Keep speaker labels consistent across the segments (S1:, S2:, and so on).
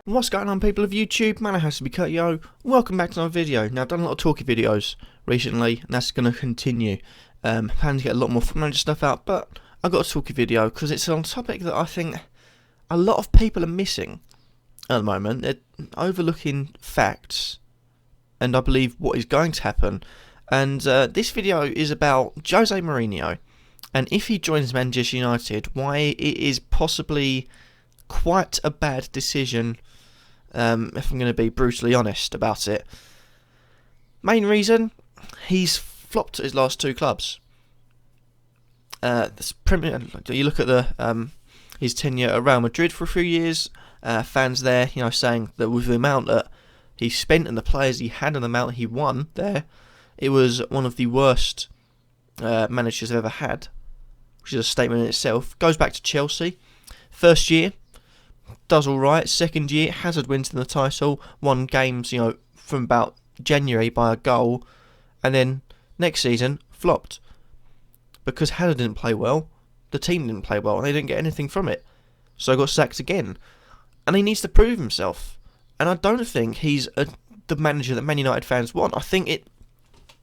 S1: What's going on, people of YouTube? My name has to be Kurtyoy. Welcome back to another video. Now, I've done a lot of talky videos recently, and that's going to continue. Planning to get a lot more football manager stuff out, but I've got a talky video because it's on a topic that I think a lot of people are missing at the moment. They're overlooking facts, and I believe what is going to happen. And this video is about Jose Mourinho, and if he joins Manchester United, why it is possibly quite a bad decision. If I'm going to be brutally honest about it. Main reason, he's flopped at his last two clubs. You look at his tenure at Real Madrid for a few years. Fans there, saying that with the amount that he spent and the players he had and the amount he won there, it was one of the worst managers I've ever had, which is a statement in itself. Goes back to Chelsea, first year. Does alright. Second year, Hazard wins the title, won games, from about January by a goal, and then next season flopped because Hazard didn't play well, the team didn't play well, and they didn't get anything from it. So he got sacked again, and he needs to prove himself. And I don't think he's the manager that Man United fans want. I think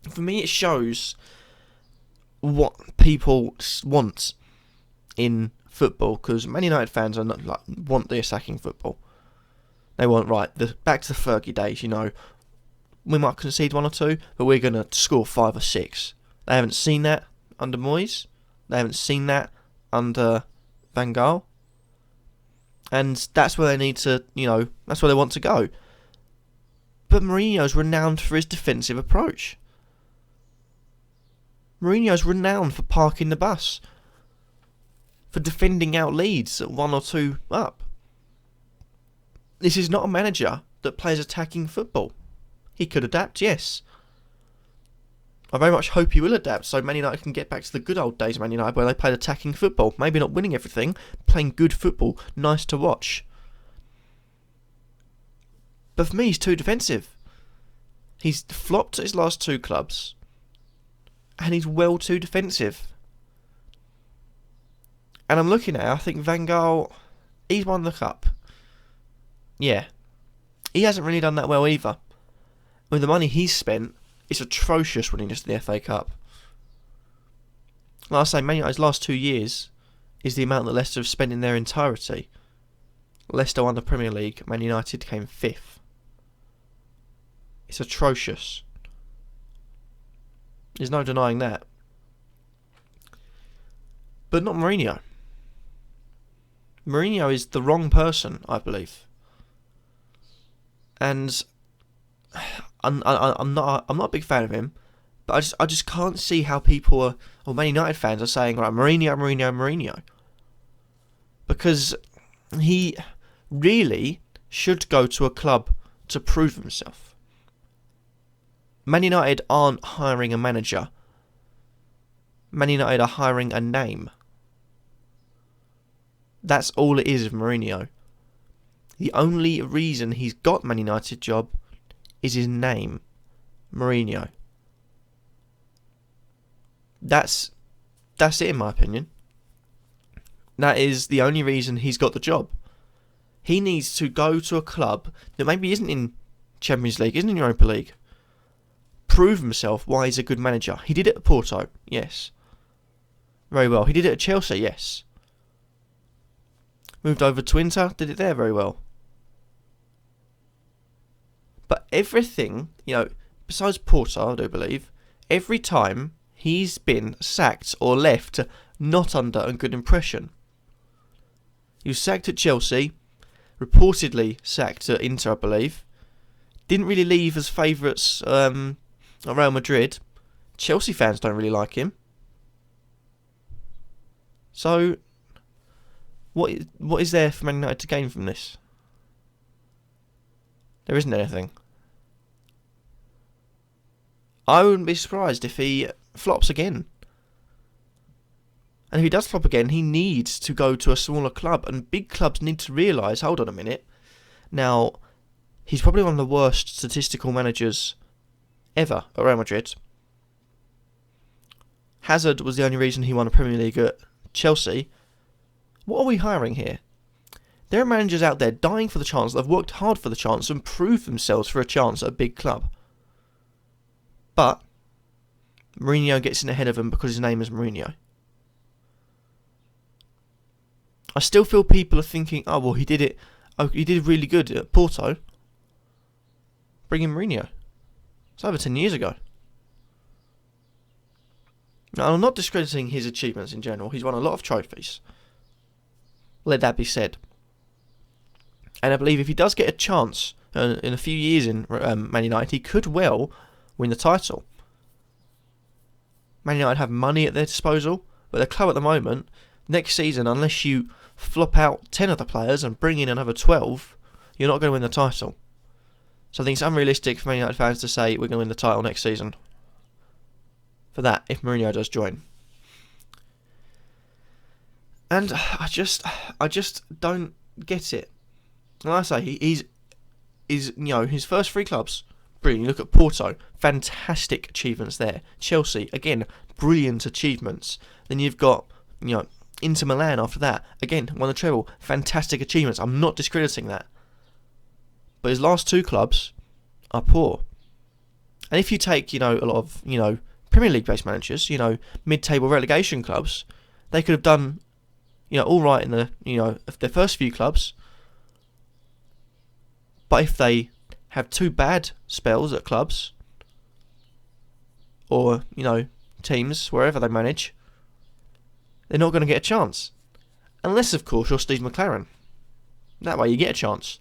S1: for me, it shows what people want in football, because Man United fans are not want the attacking football. They want back to the Fergie days. We might concede one or two, but we're going to score 5 or 6. They haven't seen that under Moyes. They haven't seen that under Van Gaal, and that's where they need to. That's where they want to go. But Mourinho's renowned for his defensive approach. Mourinho's renowned for parking the bus, for defending out leads at 1 or 2 up. This is not a manager that plays attacking football. He could adapt, yes. I very much hope he will adapt so Man United can get back to the good old days of Man United where they played attacking football. Maybe not winning everything, playing good football, nice to watch. But for me, he's too defensive. He's flopped at his last 2 clubs, and he's well too defensive. And I'm looking at it, I think Van Gaal, he's won the cup. Yeah. He hasn't really done that well either. With the money he's spent, it's atrocious winning just the FA Cup. Like I say, Man United's last 2 years is the amount that Leicester have spent in their entirety. Leicester won the Premier League, Man United came 5th. It's atrocious. There's no denying that. But not Mourinho. Mourinho is the wrong person, I believe, and I'm not a big fan of him. But I just can't see how people or Man United fans are saying, right, Mourinho, because he really should go to a club to prove himself. Man United aren't hiring a manager. Man United are hiring a name. That's all it is of Mourinho. The only reason he's got Man United job is his name, Mourinho. That's it in my opinion. That is the only reason he's got the job. He needs to go to a club that maybe isn't in Champions League, isn't in Europa League. Prove himself why he's a good manager. He did it at Porto, yes. Very well. He did it at Chelsea, yes. Moved over to Inter, did it there very well. But everything, besides Porto, I do believe, every time he's been sacked or left not under a good impression. He was sacked at Chelsea, reportedly sacked at Inter, I believe. Didn't really leave as favourites at Real Madrid. Chelsea fans don't really like him. So what is there for Man United to gain from this? There isn't anything. I wouldn't be surprised if he flops again. And if he does flop again, he needs to go to a smaller club. And big clubs need to realise, hold on a minute. Now, he's probably one of the worst statistical managers ever at Real Madrid. Hazard was the only reason he won a Premier League at Chelsea. What are we hiring here? There are managers out there dying for the chance, that have worked hard for the chance and proved themselves for a chance at a big club. But Mourinho gets in ahead of them because his name is Mourinho. I still feel people are thinking, oh, well, he did really good at Porto. Bring in Mourinho. It's over 10 years ago. Now, I'm not discrediting his achievements in general. He's won a lot of trophies. Let that be said. And I believe if he does get a chance in a few years in Man United, he could well win the title. Man United have money at their disposal, but their club at the moment, next season, unless you flop out 10 of the players and bring in another 12, you're not going to win the title. So I think it's unrealistic for Man United fans to say we're going to win the title next season. For that, if Mourinho does join. And I just don't get it. Like I say, he's his first 3 clubs, brilliant. You look at Porto, fantastic achievements there. Chelsea, again, brilliant achievements. Then you've got, Inter Milan after that. Again, won the treble, fantastic achievements. I'm not discrediting that. But his last 2 clubs are poor. And if you take, a lot of, Premier League based managers, mid-table relegation clubs, they could have done, all right in the, their first few clubs. But if they have 2 bad spells at clubs, or, teams, wherever they manage, they're not going to get a chance. Unless, of course, you're Steve McLaren. That way you get a chance.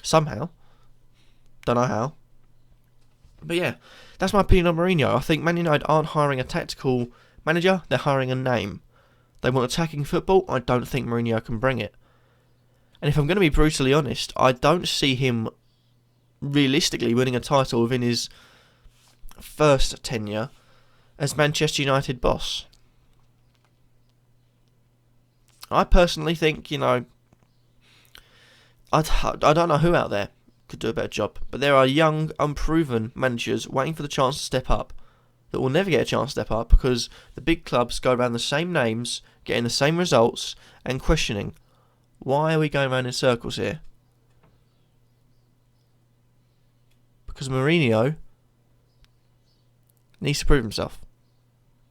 S1: Somehow. Don't know how. But yeah, that's my opinion on Mourinho. I think Man United aren't hiring a tactical manager, they're hiring a name. They want attacking football, I don't think Mourinho can bring it. And if I'm going to be brutally honest, I don't see him realistically winning a title within his first tenure as Manchester United boss. I personally think, I don't know who out there could do a better job, but there are young, unproven managers waiting for the chance to step up that will never get a chance to step up because the big clubs go around the same names, getting the same results, and questioning, why are we going around in circles here? Because Mourinho needs to prove himself.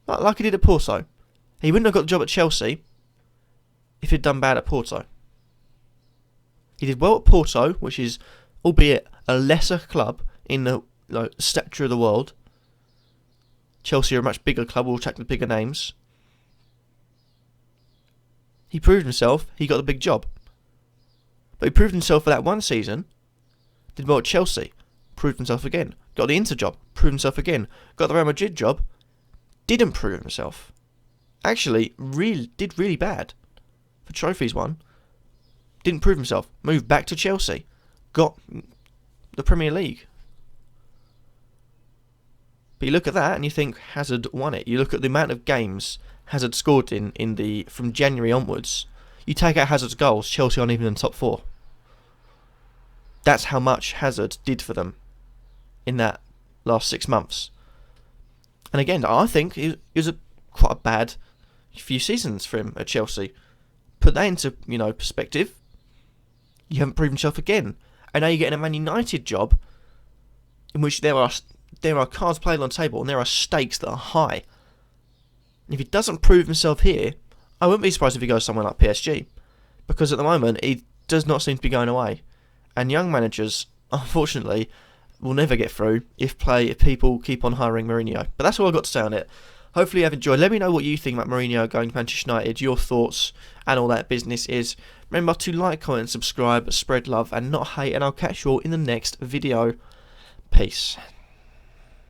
S1: Like he did at Porto. He wouldn't have got the job at Chelsea if he'd done bad at Porto. He did well at Porto, which is, albeit a lesser club in the stature of the world. Chelsea are a much bigger club, will attract the bigger names. He proved himself, he got the big job. But he proved himself for that one season, did well at Chelsea, proved himself again. Got the Inter job, proved himself again. Got the Real Madrid job, didn't prove himself. Actually, did really bad. For trophies won. Didn't prove himself. Moved back to Chelsea. Got the Premier League. But you look at that and you think Hazard won it. You look at the amount of games Hazard scored from January onwards. You take out Hazard's goals, Chelsea aren't even in the top 4. That's how much Hazard did for them in that last 6 months. And again, I think it was quite a bad few seasons for him at Chelsea. Put that into, perspective. You haven't proven yourself again. And now you're getting a Man United job in which there are cards played on the table and there are stakes that are high. And if he doesn't prove himself here, I wouldn't be surprised if he goes somewhere like PSG. Because at the moment, he does not seem to be going away. And young managers, unfortunately, will never get through if people keep on hiring Mourinho. But that's all I've got to say on it. Hopefully you have enjoyed. Let me know what you think about Mourinho going to Manchester United, your thoughts and all that business is. Remember to like, comment and subscribe, spread love and not hate, and I'll catch you all in the next video. Peace.